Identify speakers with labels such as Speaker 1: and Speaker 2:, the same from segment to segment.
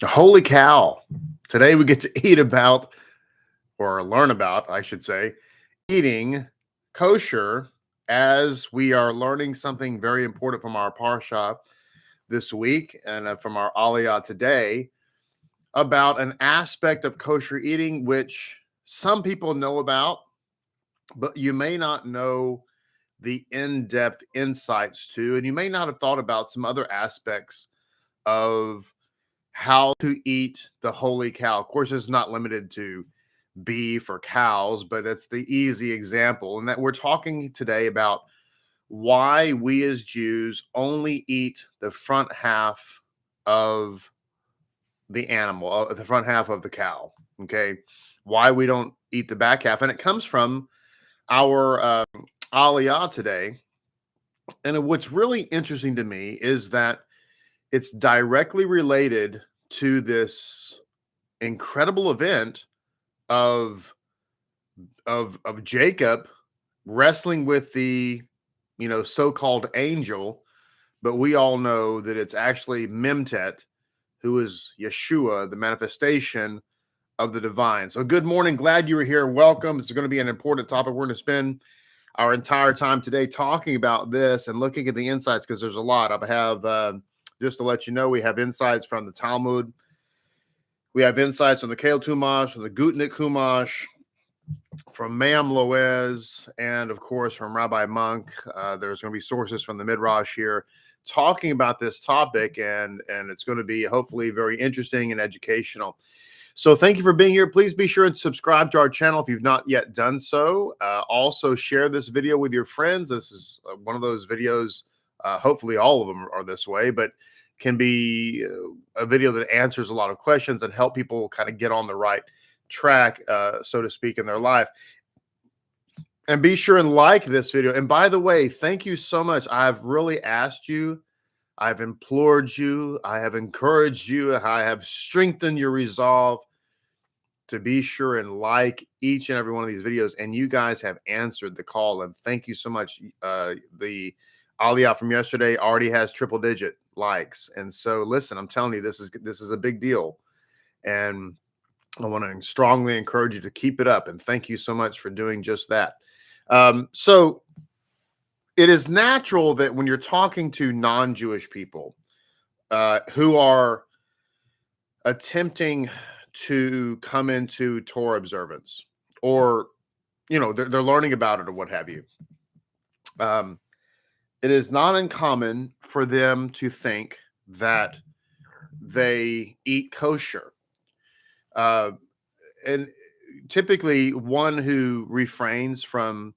Speaker 1: Holy cow. Today we get to eat about, or learn about, I should say, eating kosher, as we are learning something very important from our Parsha this week and from our Aliyah today about an aspect of kosher eating which some people know about, but you may not know the in-depth insights to, and you may not have thought about some other aspects of how to eat the holy cow. Of course, it's not limited to beef or cows, but that's the easy example. And that we're talking today about why we as Jews only eat the front half of the animal, the front half of the cow. Okay. Why we don't eat the back half. And it comes from our Aliyah today. And what's really interesting to me is that it's directly related to this incredible event of Jacob wrestling with the so-called angel, but we all know that it's actually Memtet, who is Yeshua, the manifestation of the divine. So good morning, glad you were here. Welcome. It's going to be an important topic. We're going to spend our entire time today talking about this and looking at the insights, because there's a lot. I have just to let you know, we have insights from the Talmud. We have insights from the Kale Tumash, from the Gutnik Kumash, from Mam Loez, and of course from Rabbi Monk. There's going to be sources from the Midrash here talking about this topic, and it's going to be hopefully very interesting and educational. So thank you for being here. Please be sure and subscribe to our channel if you've not yet done so. Also share this video with your friends. This is one of those videos, hopefully all of them are this way, but can be a video that answers a lot of questions and help people kind of get on the right track, so to speak, in their life. And be sure and like this video. And by the way, thank you so much. I've really asked you, I've implored you, I have encouraged you, I have strengthened your resolve to be sure and like each and every one of these videos. And you guys have answered the call. And thank you so much. The Aliyah from yesterday already has triple digit likes. And so listen, I'm telling you, this is a big deal. And I want to strongly encourage you to keep it up. And thank you so much for doing just that. So it is natural that when you're talking to non-Jewish people who are attempting to come into Torah observance, or, they're learning about it or what have you, it is not uncommon for them to think that they eat kosher. And typically one who refrains from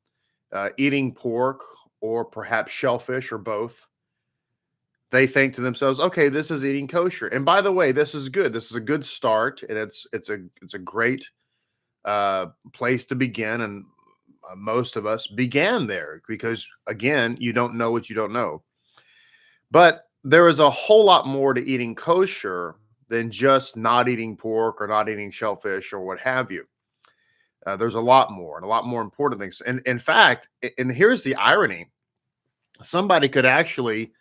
Speaker 1: eating pork or perhaps shellfish or both, they think to themselves, okay, this is eating kosher. And by the way, this is good. This is a good start, and it's a great place to begin. And most of us began there because, again, you don't know what you don't know. But there is a whole lot more to eating kosher than just not eating pork or not eating shellfish or what have you. There's a lot more and a lot more important things. And in fact, and here's the irony, somebody could actually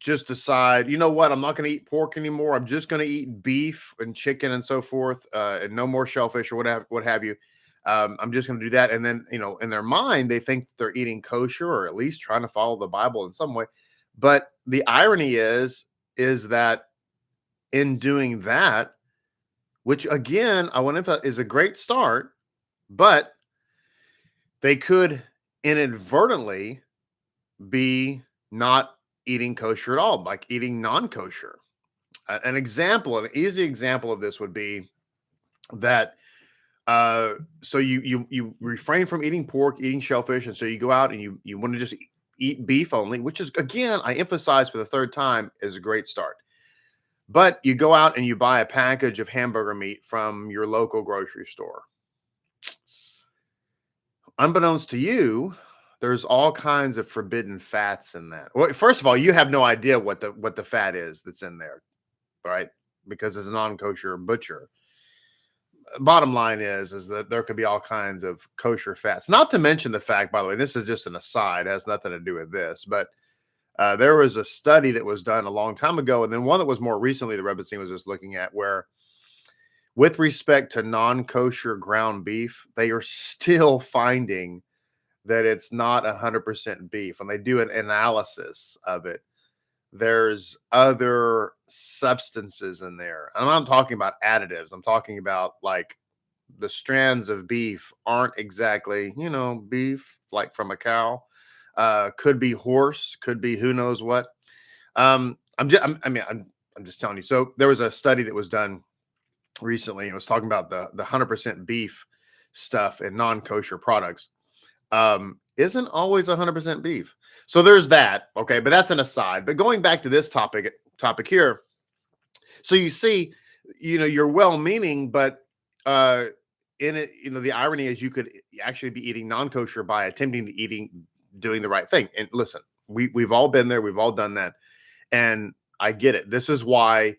Speaker 1: just decide, you know what, I'm not going to eat pork anymore. I'm just going to eat beef and chicken and so forth, and no more shellfish or what have you. I'm just going to do that. And then, in their mind, they think they're eating kosher, or at least trying to follow the Bible in some way. But the irony is that in doing that, which again, I want to emphasize is a great start, but they could inadvertently be not eating kosher at all, like eating non-kosher. An easy example of this would be that so you refrain from eating pork, eating shellfish, and so you go out and you want to just eat beef only, which is, again, I emphasize for the third time, is a great start. But you go out and you buy a package of hamburger meat from your local grocery store. Unbeknownst to you, there's all kinds of forbidden fats in that. Well, first of all, you have no idea what the fat is that's in there, right? Because as a non-kosher butcher. Bottom line is that there could be all kinds of kosher fats. Not to mention the fact, by the way, this is just an aside, it has nothing to do with this, but There was a study that was done a long time ago, and then one that was more recently the Rebbe was just looking at, where with respect to non-kosher ground beef, they are still finding that it's not 100% beef. When they do an analysis of it, there's other substances in there. I'm not talking about additives. I'm talking about like the strands of beef aren't exactly, beef like from a cow. Could be horse, could be who knows what. I'm just telling you. So there was a study that was done recently. It was talking about the 100% beef stuff and non-kosher products. Isn't always 100% beef. So there's that. Okay, but that's an aside. But going back to this topic here. So you see, you're well-meaning, but in it, the irony is you could actually be eating non-kosher by attempting to doing the right thing. And listen, we've all been there. We've all done that. And I get it. This is why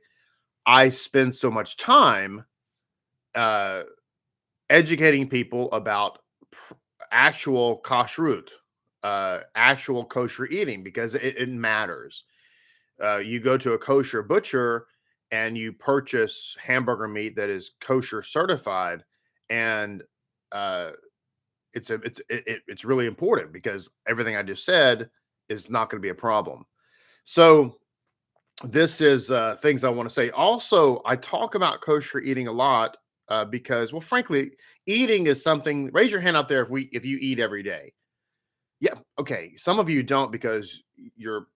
Speaker 1: I spend so much time educating people about actual kashrut, actual kosher eating, because it matters. You go to a kosher butcher and you purchase hamburger meat that is kosher certified, and it's really important, because everything I just said is not going to be a problem. So this is things I want to say. Also, I talk about kosher eating a lot because, well, frankly, eating is something. Raise your hand out there if you eat every day. Yeah, okay. Some of you don't, because you're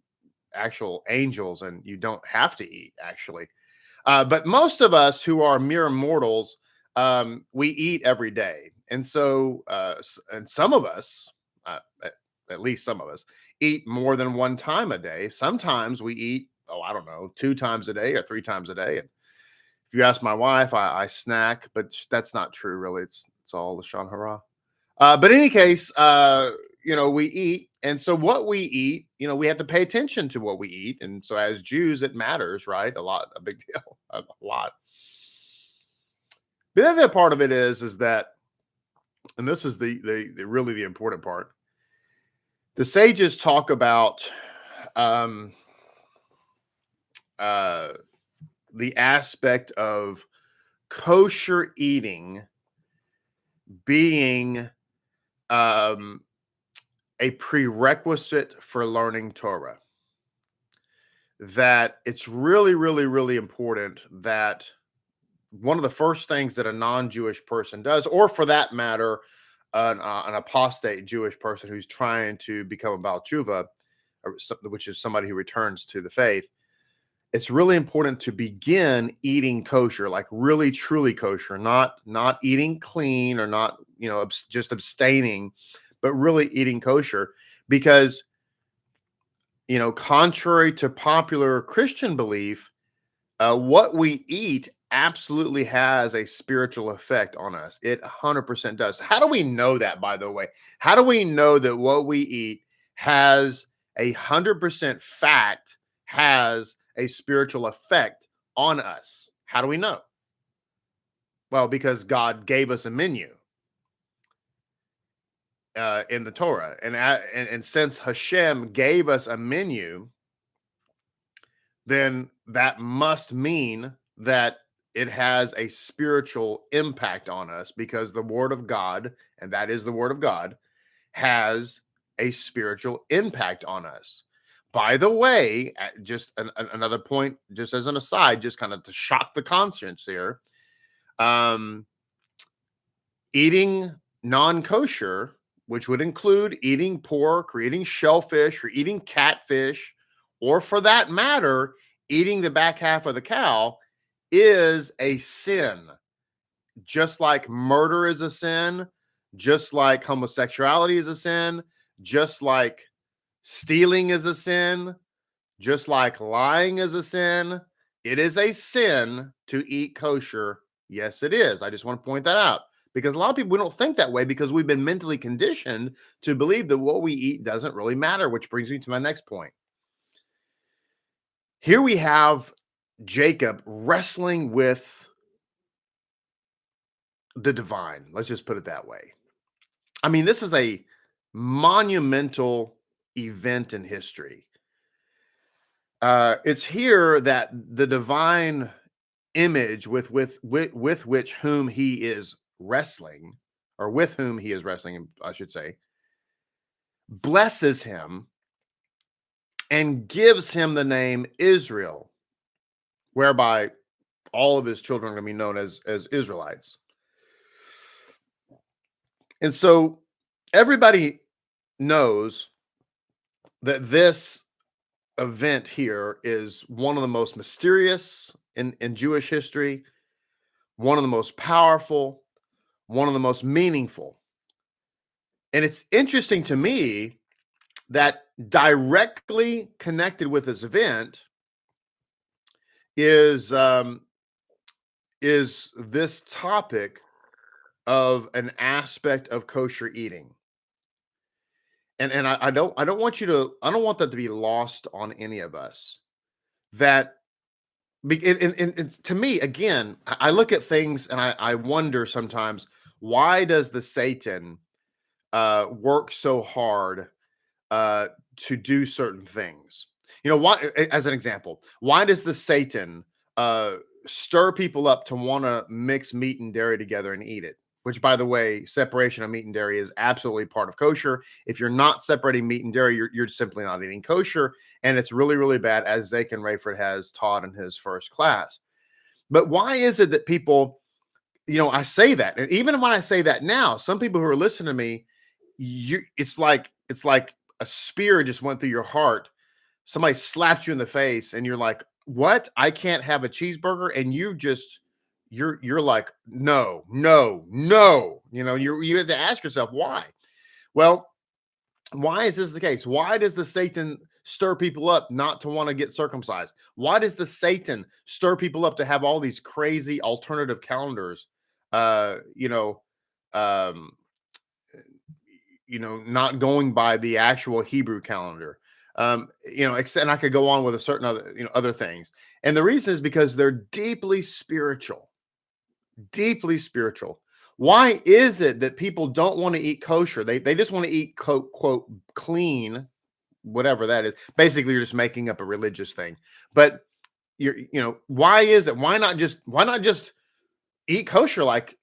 Speaker 1: actual angels and you don't have to eat, actually. But most of us who are mere mortals, we eat every day, and so and some of us, at least some of us, eat more than one time a day. Sometimes we eat, I don't know, 2 times a day or 3 times a day. And if you ask my wife, I snack, but that's not true, really. It's all the Lashon Hara. But in any case, we eat. And so what we eat, we have to pay attention to what we eat. And so as Jews, it matters, right? A big deal, a lot. The other part of it is that, and this is the really the important part. The sages talk about the aspect of kosher eating being a prerequisite for learning Torah. That it's really, really, really important that one of the first things that a non-Jewish person does, or for that matter, an apostate Jewish person who's trying to become a Baal Tshuva, which is somebody who returns to the faith, it's really important to begin eating kosher, like really truly kosher, not eating clean, or not, just abstaining, but really eating kosher, because, contrary to popular Christian belief, what we eat absolutely has a spiritual effect on us. It 100% does. How do we know that, by the way? How do we know that what we eat has 100% fact has a spiritual effect on us? How do we know? Well, because God gave us a menu in the Torah, and since Hashem gave us a menu, then that must mean that it has a spiritual impact on us, because the Word of God, and that is the Word of God, has a spiritual impact on us. By the way, just another point, just as an aside, just kind of to shock the conscience here, eating non-kosher, which would include eating pork or eating shellfish or eating catfish, or for that matter, eating the back half of the cow, is a sin. Just like murder is a sin, just like homosexuality is a sin, just like stealing is a sin, just like lying is a sin. It is a sin to eat kosher. Yes, it is. I just want to point that out, because a lot of people, we don't think that way, because we've been mentally conditioned to believe that what we eat doesn't really matter, which brings me to my next point. Here we have Jacob wrestling with the divine. Let's just put it that way. I mean, this is a monumental event in history. It's here that the divine image with which whom he is wrestling, or with whom he is wrestling, I should say, blesses him and gives him the name Israel, whereby all of his children are going to be known as Israelites. And so everybody knows that this event here is one of the most mysterious in Jewish history, one of the most powerful, one of the most meaningful. And it's interesting to me that directly connected with this event is this topic of an aspect of kosher eating. And I don't want that to be lost on any of us. That and to me, again, I look at things and I wonder sometimes, why does the Satan work so hard to do certain things? You know, why, as an example, why does the Satan stir people up to want to mix meat and dairy together and eat it? Which, by the way, separation of meat and dairy is absolutely part of kosher. If you're not separating meat and dairy, you're simply not eating kosher. And it's really, really bad, as Zakin Rayford has taught in his first class. But why is it that people, I say that, and even when I say that now, some people who are listening to me, it's like a spear just went through your heart. Somebody slapped you in the face and you're like, what? I can't have a cheeseburger. And you're like, no. You have to ask yourself why. Well, why is this the case? Why does the Satan stir people up not to want to get circumcised? Why does the Satan stir people up to have all these crazy alternative calendars? Not going by the actual Hebrew calendar. And I could go on with a certain other things. And the reason is because they're deeply spiritual. Deeply spiritual. Why is it that people don't want to eat kosher? They just want to eat quote clean, whatever that is. Basically, you're just making up a religious thing. But why is it? Why not just eat kosher like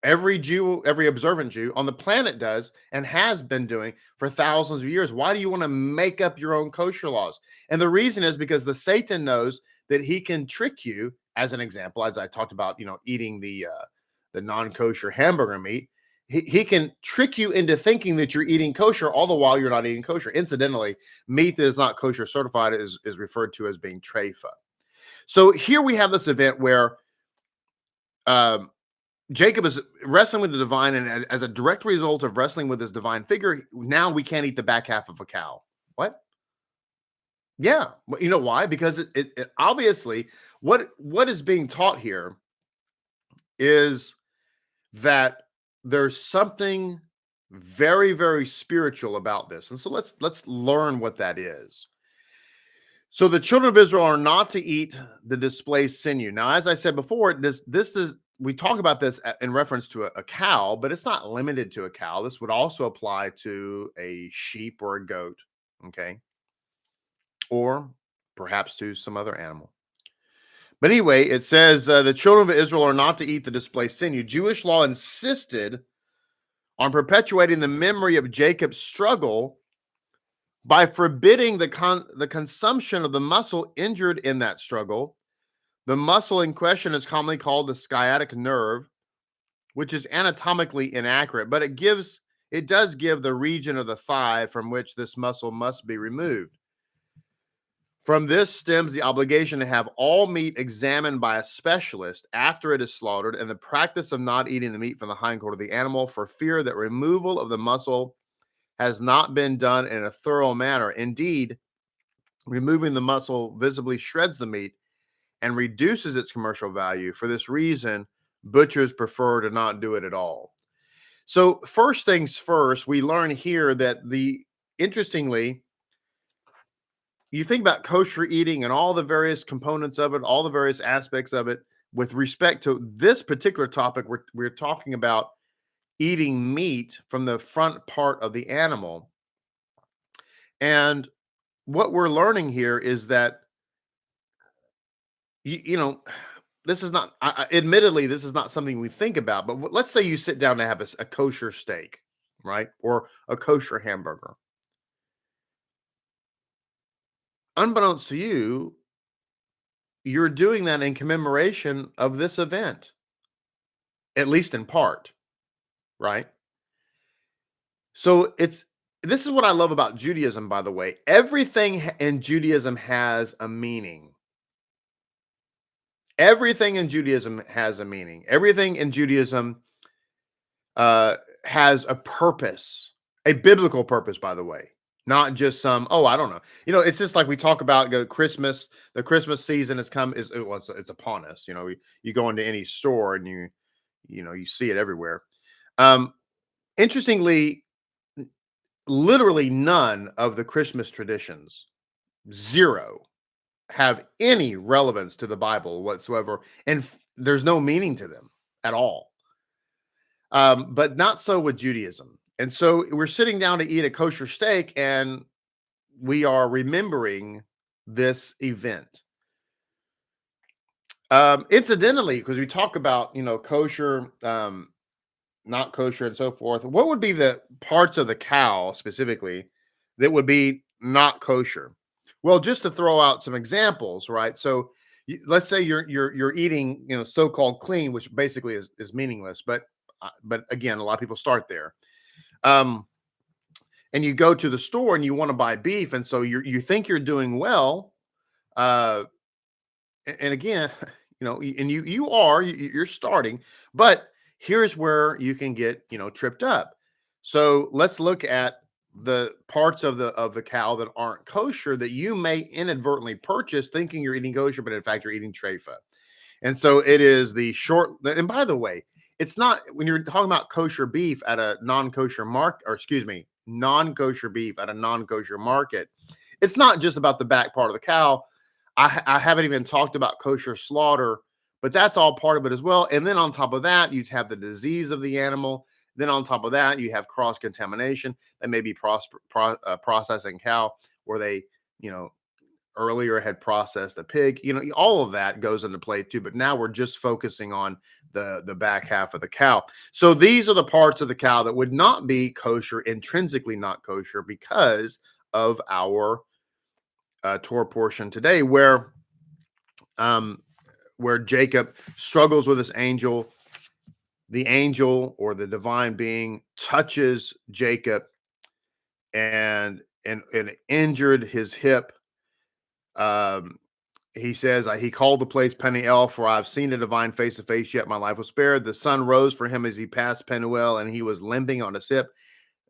Speaker 1: every Jew, every observant Jew on the planet does and has been doing for thousands of years? Why do you want to make up your own kosher laws? And the reason is because the Satan knows that he can trick you. As an example, as I talked about, eating the non-kosher hamburger meat, he can trick you into thinking that you're eating kosher, all the while you're not eating kosher. Incidentally, meat that is not kosher certified is referred to as being treifa. So here we have this event where Jacob is wrestling with the divine, and as a direct result of wrestling with this divine figure, now we can't eat the back half of a cow. What? Yeah. You know why? Because it obviously what is being taught here is that there's something very, very spiritual about this. And so let's learn what that is. So the children of Israel are not to eat the displaced sinew. Now, as I said before, this is, we talk about this in reference to a cow, but it's not limited to a cow. This would also apply to a sheep or a goat, okay? Or perhaps to some other animal. But anyway, it says the children of Israel are not to eat the displaced sinew. Jewish law insisted on perpetuating the memory of Jacob's struggle by forbidding the consumption of the muscle injured in that struggle. The muscle in question is commonly called the sciatic nerve, which is anatomically inaccurate, but it does give the region of the thigh from which this muscle must be removed. From this stems the obligation to have all meat examined by a specialist after it is slaughtered, and the practice of not eating the meat from the hindquarter of the animal for fear that removal of the muscle has not been done in a thorough manner. Indeed, removing the muscle visibly shreds the meat and reduces its commercial value. For this reason, butchers prefer to not do it at all. So first things first, we learn here that interestingly, you think about kosher eating and all the various components of it, all the various aspects of it. With respect to this particular topic, we're talking about eating meat from the front part of the animal. And what we're learning here is that you know, this is not, admittedly, this is not something we think about, but let's say you sit down to have a kosher steak, right? Or a kosher hamburger. Unbeknownst to you, you're doing that in commemoration of this event, at least in part, right? So this is what I love about Judaism, by the way. Everything in Judaism has a meaning. Everything in Judaism has a meaning. Everything in Judaism has a purpose, a biblical purpose, by the way, not just some, oh, I don't know. It's just like we talk about Christmas. The Christmas season has come, it's upon us. You go into any store and you see it everywhere. Um, Interestingly, literally none of the Christmas traditions, zero, have any relevance to the Bible whatsoever, and there's no meaning to them at all. But not so with Judaism. And so we're sitting down to eat a kosher steak, and we are remembering this event. Incidentally, because we talk about kosher, not kosher, and so forth. What would be the parts of the cow specifically that would be not kosher? Well, just to throw out some examples, right? So let's say you're eating, so-called clean, which basically is meaningless. But again, a lot of people start there. And you go to the store and you want to buy beef, and so you think you're doing well. And again, and you're starting, but here's where you can get tripped up. So let's look at the parts of the cow that aren't kosher that you may inadvertently purchase thinking you're eating kosher, but in fact you're eating treifa. And so it is the short. And by the way, it's not, when you're talking about kosher beef at a non-kosher market, or excuse me, non-kosher beef at a non-kosher market, it's not just about the back part of the cow. I haven't even talked about kosher slaughter, but that's all part of it as well. And then on top of that, you have the disease of the animal. Then on top of that, you have cross-contamination. That may be processing cow where they, earlier had processed a pig. All of that goes into play too. But now we're just focusing on the back half of the cow. So these are the parts of the cow that would not be kosher, intrinsically not kosher, because of our Torah portion today, where Jacob struggles with this angel. The angel, or the divine being, touches Jacob and injured his hip. He says, he called the place Peniel, for I've seen a divine face to face, yet my life was spared. The sun rose for him as he passed Penuel, and he was limping on his hip.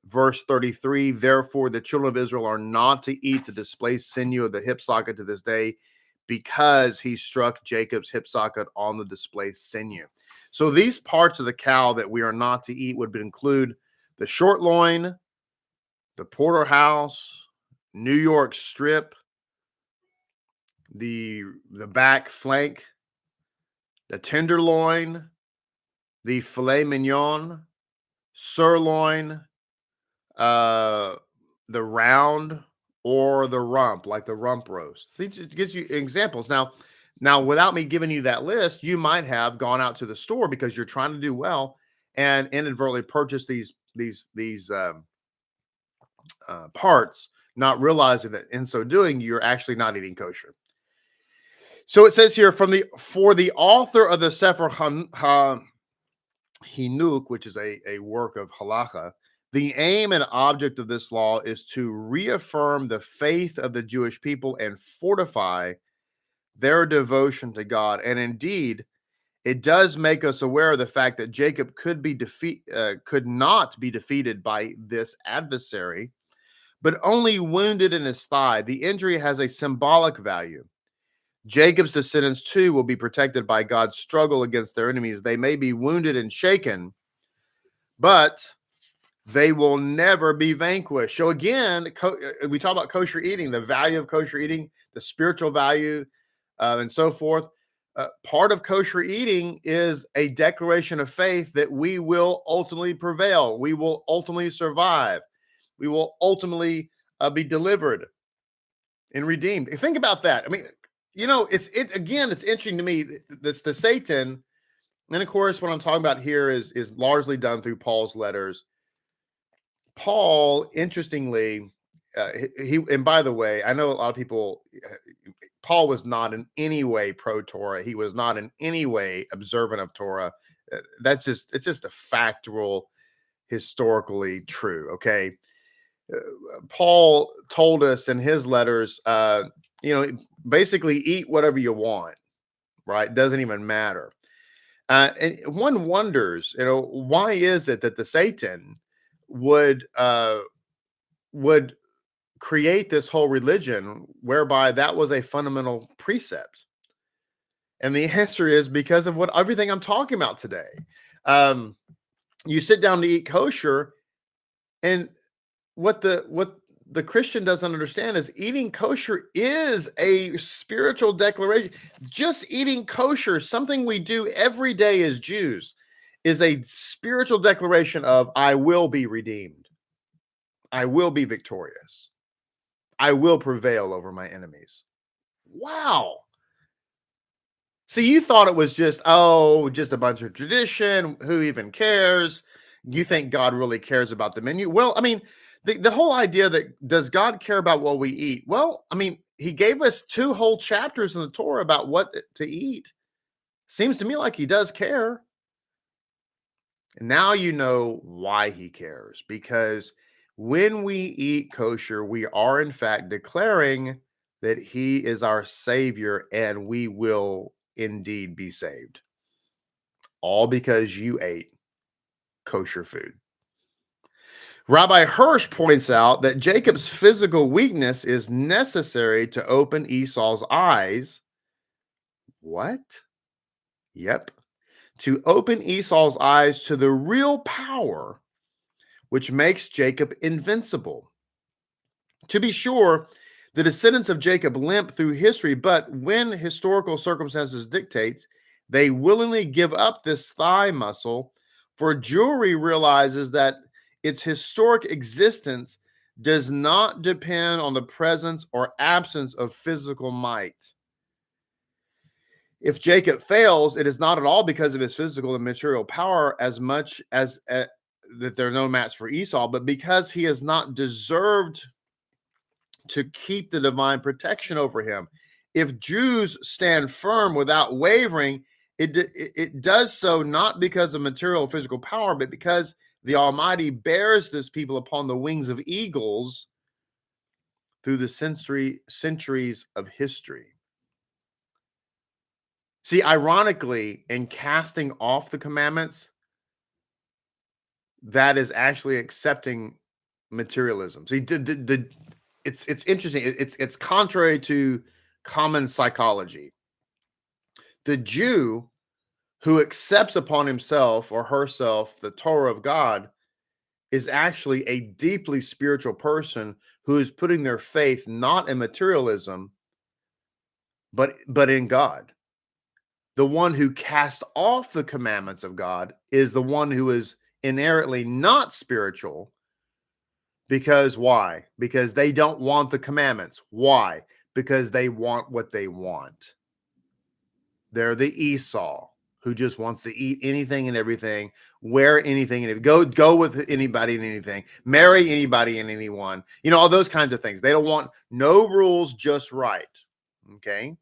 Speaker 1: Verse 33, therefore the children of Israel are not to eat the displaced sinew of the hip socket to this day, because he struck Jacob's hip socket on the displaced sinew. So these parts of the cow that we are not to eat would include the short loin, the porterhouse, New York strip, the back flank, the tenderloin, the filet mignon, sirloin, the round, or the rump, like the rump roast. See, it gives you examples. Now, without me giving you that list, you might have gone out to the store because you're trying to do well and inadvertently purchased these parts, not realizing that in so doing, you're actually not eating kosher. So it says here, for the author of the Sefer Hinuk, which is a work of halacha, the aim and object of this law is to reaffirm the faith of the Jewish people and fortify their devotion to God. And indeed, it does make us aware of the fact that Jacob could not be defeated by this adversary, but only wounded in his thigh. The injury has a symbolic value. Jacob's descendants too will be protected by God's struggle against their enemies. They may be wounded and shaken, but they will never be vanquished. So again, we talk about kosher eating, the value of kosher eating, the spiritual value, and so forth. Part of kosher eating is a declaration of faith that we will ultimately prevail. We will ultimately survive. We will ultimately be delivered and redeemed. Think about that. I mean, It's interesting to me. This the Satan, and of course, what I'm talking about here is largely done through Paul's letters. Paul, interestingly, he and by the way, I know a lot of people. Paul was not in any way pro Torah. He was not in any way observant of Torah. It's just a factual, historically true. Okay, Paul told us in his letters, basically eat whatever you want. Right? Doesn't even matter. And one wonders, why is it that the Satan would would create this whole religion whereby that was a fundamental precept? And the answer is because of what everything I'm talking about today. You sit down to eat kosher, and what the Christian doesn't understand is eating kosher is a spiritual declaration. Just eating kosher, something we do every day as Jews, is a spiritual declaration of I will be redeemed. I will be victorious. I will prevail over my enemies. Wow. See, you thought it was just a bunch of tradition. Who even cares? You think God really cares about the menu? Well, I mean, the whole idea that does God care about what we eat? Well, I mean, he gave us 2 whole chapters in the Torah about what to eat. Seems to me like he does care. And now you know why he cares, because when we eat kosher, we are in fact declaring that he is our savior and we will indeed be saved. All because you ate kosher food. Rabbi Hirsch points out that Jacob's physical weakness is necessary to open Esau's eyes. What? Yep. To open Esau's eyes to the real power which makes Jacob invincible. To be sure, the descendants of Jacob limp through history, but when historical circumstances dictates, they willingly give up this thigh muscle, for Jewry realizes that its historic existence does not depend on the presence or absence of physical might. If Jacob fails, it is not at all because of his physical and material power as much as that they're no match for Esau, but because he has not deserved to keep the divine protection over him. If Jews stand firm without wavering, it does so not because of material or physical power, but because the Almighty bears this people upon the wings of eagles through the centuries of history. See, ironically, in casting off the commandments, that is actually accepting materialism. See, it's interesting. It's contrary to common psychology. The Jew who accepts upon himself or herself the Torah of God is actually a deeply spiritual person who is putting their faith not in materialism, but in God. The one who casts off the commandments of God is the one who is inherently not spiritual. Because why? Because they don't want the commandments. Why? Because they want what they want. They're the Esau who just wants to eat anything and everything, wear anything and go with anybody and anything, marry anybody and anyone. All those kinds of things. They don't want no rules, just right. Okay.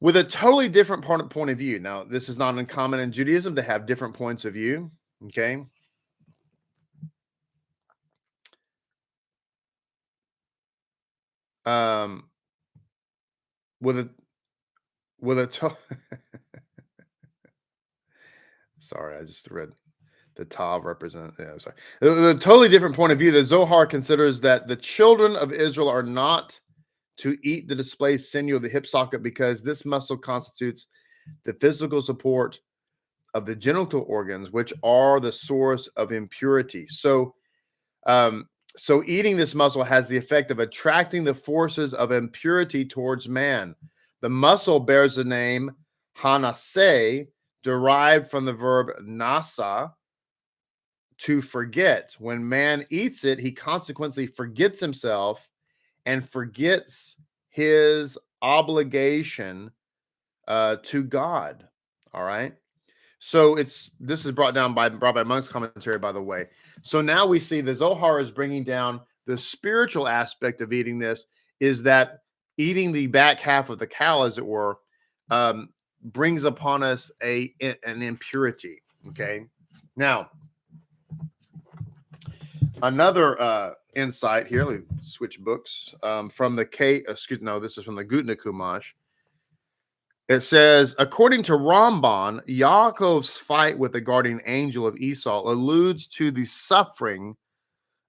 Speaker 1: With a totally different point of view. Now, this is not uncommon in Judaism to have different points of view. Okay. With a sorry, I just read the Tav represent. Yeah, sorry. The totally different point of view. The Zohar considers that the children of Israel are not to eat the displaced sinew of the hip socket because this muscle constitutes the physical support of the genital organs, which are the source of impurity. So eating this muscle has the effect of attracting the forces of impurity towards man. The muscle bears the name hanase, derived from the verb nasa, to forget. When man eats it, he consequently forgets himself and forgets his obligation to God. All right. So this is brought by Monk's commentary, by the way. So now we see the Zohar is bringing down the spiritual aspect of eating this, is that eating the back half of the cow, as it were, brings upon us an impurity. Okay. Now, another insight here. Let me switch books from the this is from the Gutna Kumash. It says, according to Ramban, Yaakov's fight with the guardian angel of Esau alludes to the suffering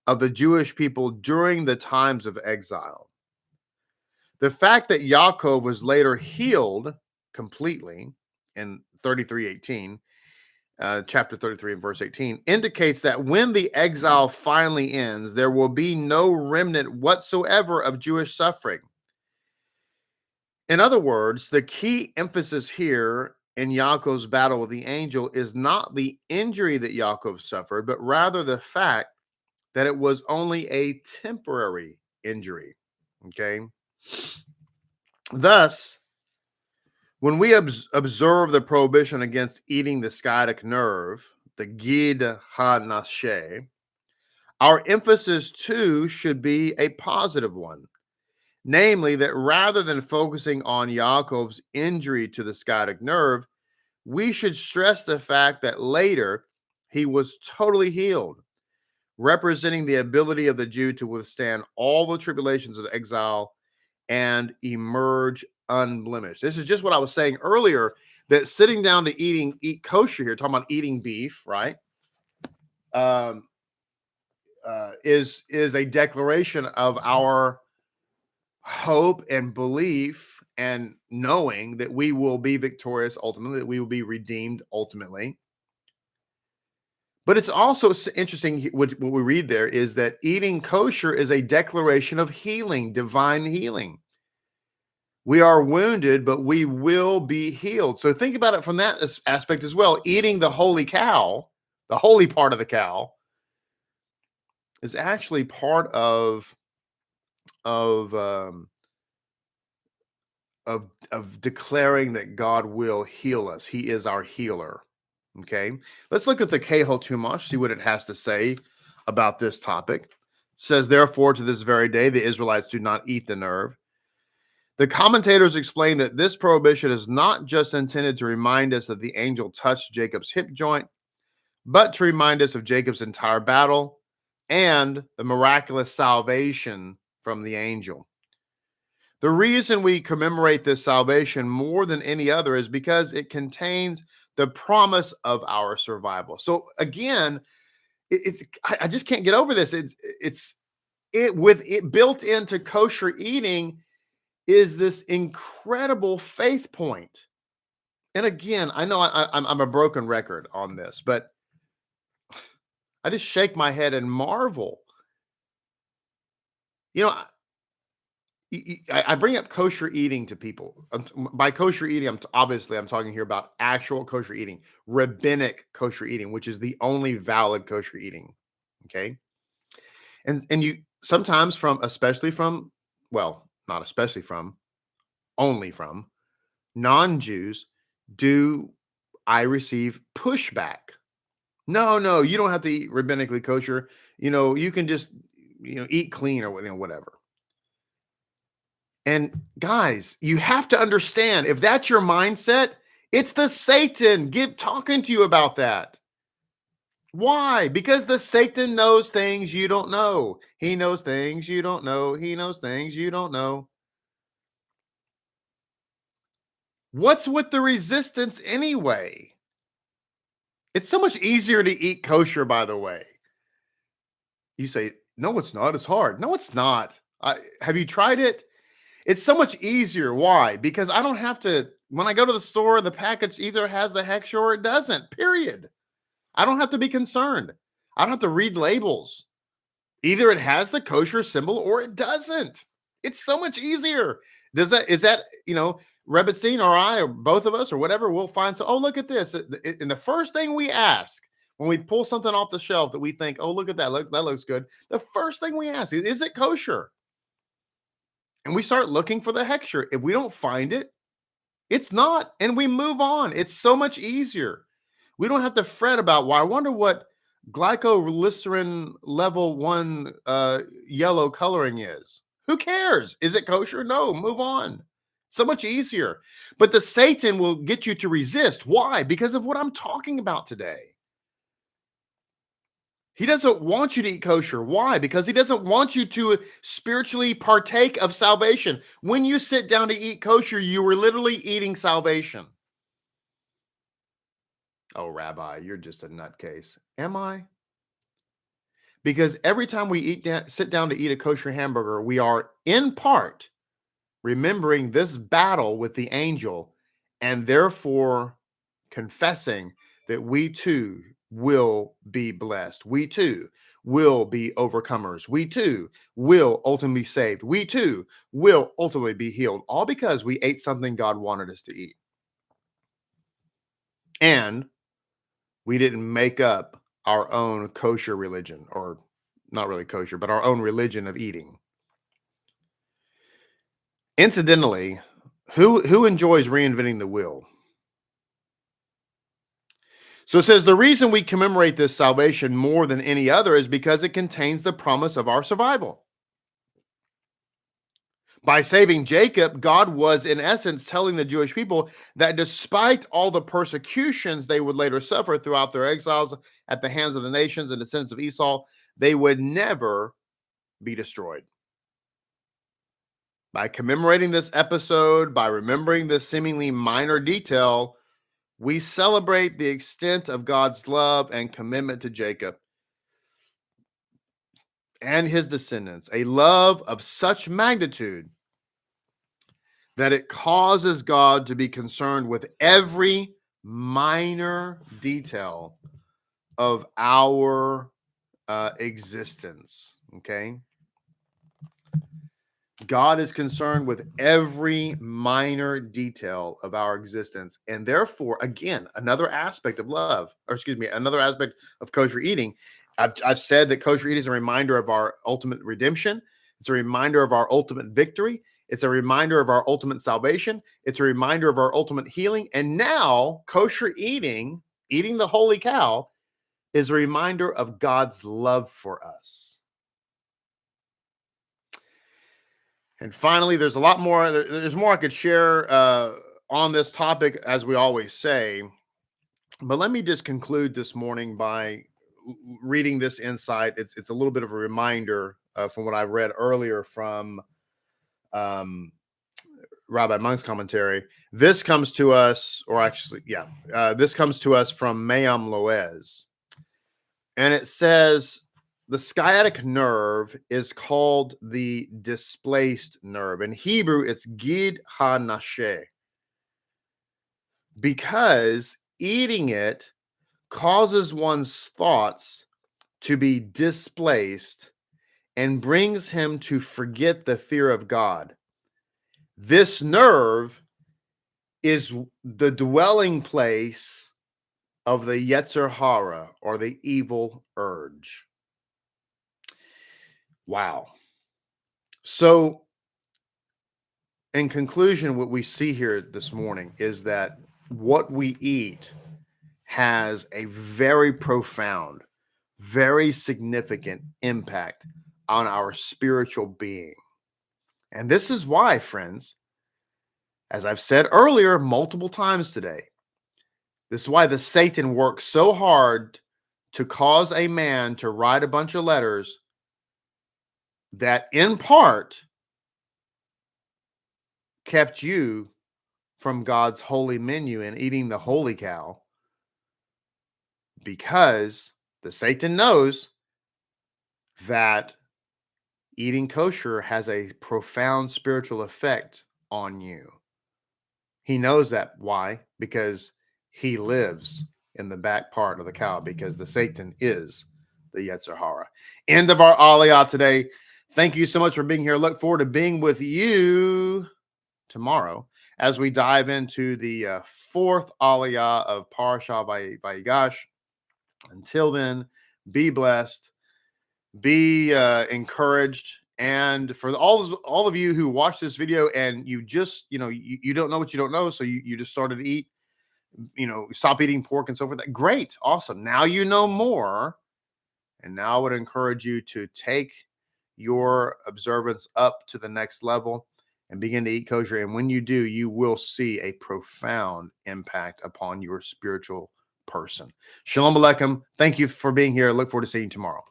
Speaker 1: of the Jewish people during the times of exile. The fact that Yaakov was later healed completely in 33:18, chapter 33 and verse 18, indicates that when the exile finally ends, there will be no remnant whatsoever of Jewish suffering. In other words, the key emphasis here in Yaakov's battle with the angel is not the injury that Yaakov suffered, but rather the fact that it was only a temporary injury. Okay. Thus, when we observe the prohibition against eating the sciatic nerve, the gid ha-nashe, our emphasis too should be a positive one. Namely, that rather than focusing on Yaakov's injury to the sciatic nerve, we should stress the fact that later he was totally healed, representing the ability of the Jew to withstand all the tribulations of exile and emerge unblemished. This is just what I was saying earlier, that sitting down to eat kosher here, talking about eating beef, right? Is a declaration of our hope and belief and knowing that we will be victorious ultimately, that we will be redeemed ultimately. But it's also interesting what we read there is that eating kosher is a declaration of healing, divine healing. We are wounded, but we will be healed. So think about it from that aspect as well. Eating the holy cow, the holy part of the cow, is actually part of declaring that God will heal us. He is our healer. Okay, let's look at the Kehel Tumash, see what it has to say about this topic. It says, therefore, to this very day, the Israelites do not eat the nerve. The commentators explain that this prohibition is not just intended to remind us that the angel touched Jacob's hip joint, but to remind us of Jacob's entire battle and the miraculous salvation from the angel. The reason we commemorate this salvation more than any other is because it contains the promise of our survival. So again, I just can't get over this. It's built into kosher eating is this incredible faith point. And again, I know I'm a broken record on this, but I just shake my head and marvel. You know, I bring up kosher eating to people. By kosher eating, I'm talking here about actual kosher eating, rabbinic kosher eating, which is the only valid kosher eating. Okay, and you sometimes only from non-Jews do I receive pushback. No, you don't have to eat rabbinically kosher. You can just eat clean or whatever. And guys, you have to understand, if that's your mindset, it's the Satan talking to you about that. Why? Because the Satan knows things you don't know. He knows things you don't know. He knows things you don't know. What's with the resistance anyway? It's so much easier to eat kosher, by the way. You say, no, it's not. It's hard. No, it's not. Have you tried it? It's so much easier. Why? Because I don't have to, when I go to the store, the package either has the hex or it doesn't, period. I don't have to be concerned. I don't have to read labels. Either it has the kosher symbol or it doesn't. It's so much easier. Is that, Rebbetzin or I or both of us or whatever, we'll find, so, oh, look at this. And the first thing we ask when we pull something off the shelf that we think, oh, look at that. That looks good. The first thing we ask is it kosher? and we start looking for the hechsher. If we don't find it, it's not, and we move on. It's so much easier. We don't have to fret about, well, I wonder what glycoglycerin level 1 yellow coloring is. Who cares? Is it kosher? No, move on. So much easier. But the Satan will get you to resist. Why? Because of what I'm talking about today. He doesn't want you to eat kosher. Why? Because he doesn't want you to spiritually partake of salvation. When you sit down to eat kosher, you are literally eating salvation. Oh, Rabbi, you're just a nutcase. Am I? Because every time we sit down to eat a kosher hamburger, we are in part remembering this battle with the angel and therefore confessing that we too will be blessed. We too will be overcomers. We too will ultimately be saved. We too will ultimately be healed, all because we ate something God wanted us to eat. And we didn't make up our own kosher religion, or not really kosher, but our own religion of eating. Incidentally, who enjoys reinventing the wheel? So it says the reason we commemorate this salvation more than any other is because it contains the promise of our survival. By saving Jacob, God was in essence telling the Jewish people that despite all the persecutions they would later suffer throughout their exiles at the hands of the nations and descendants of Esau, they would never be destroyed. By commemorating this episode, by remembering this seemingly minor detail, we celebrate the extent of God's love and commitment to Jacob and his descendants, a love of such magnitude that it causes God to be concerned with every minor detail of our existence. Okay? God is concerned with every minor detail of our existence. And therefore, again, another aspect of love, or excuse me, another aspect of kosher eating. I've said that kosher eating is a reminder of our ultimate redemption. It's a reminder of our ultimate victory. It's a reminder of our ultimate salvation. It's a reminder of our ultimate healing. And now, kosher eating the holy cow, is a reminder of God's love for us. And finally, there's a lot more. There's more I could share on this topic, as we always say. But let me just conclude this morning by reading this insight. It's a little bit of a reminder from what I read earlier from Rabbi Monk's commentary. This comes to us, or actually, this comes to us from Mayam Loez. And it says, the sciatic nerve is called the displaced nerve. In Hebrew, it's gid ha-nasheh, because eating it causes one's thoughts to be displaced and brings him to forget the fear of God. This nerve is the dwelling place of the Yetzer Hara, or the evil urge. Wow. So, in conclusion, what we see here this morning is that what we eat has a very profound, very significant impact on our spiritual being. And this is why, friends, as I've said earlier multiple times today, this is why the Satan works so hard to cause a man to write a bunch of letters that in part kept you from God's holy menu and eating the holy cow, because the Satan knows that eating kosher has a profound spiritual effect on you. He knows that. Why? Because he lives in the back part of the cow, because the Satan is the Yetzer Hara. End of our Aliyah today. Thank you so much for being here. Look forward to being with you tomorrow as we dive into the fourth Aliyah of Parashah Vayikra. Until then, be blessed, be encouraged And for all of you who watch this video and you just, you don't know what you don't know, so you just started to eat, stop eating pork and so forth. Great, awesome. Now you know more. And now I would encourage you to take your observance up to the next level and begin to eat kosher. And when you do, you will see a profound impact upon your spiritual person. Shalom Aleichem. Thank you for being here. Look forward to seeing you tomorrow.